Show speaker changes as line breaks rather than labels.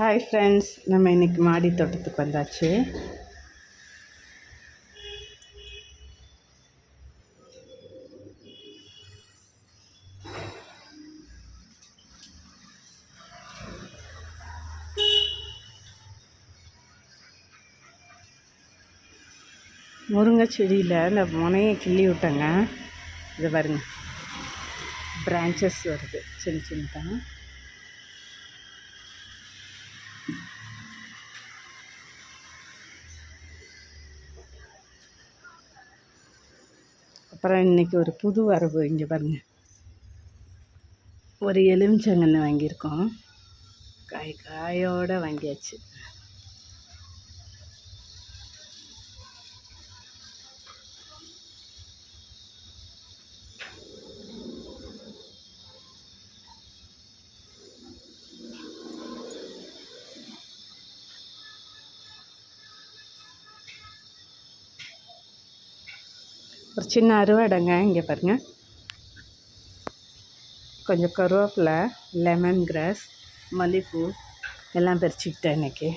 Hi friends, நம்ம இன்றைக்கி மாடி தோட்டத்துக்கு வந்தாச்சு. முருங்கை செடியில் இந்த முனையை கிள்ளி விட்டேங்க. இது பாருங்க, பிரான்ச்சஸ் வருது சின்ன சின்னதாக. அப்புறம் இன்றைக்கி ஒரு புது வரவு. இங்கே பாருங்கள், ஒரு எலுமிச்சங்கன்று வாங்கியிருக்கோம். காயோடு வாங்கியாச்சு. ஒரு சின்ன அறுவடைங்க. இங்கே பாருங்கள், கொஞ்சம் கருவேப்பிலை, லெமன் கிராஸ், மல்லிகைப்பூ எல்லாம் பறிச்சுக்கிட்டேன் இன்றைக்கி.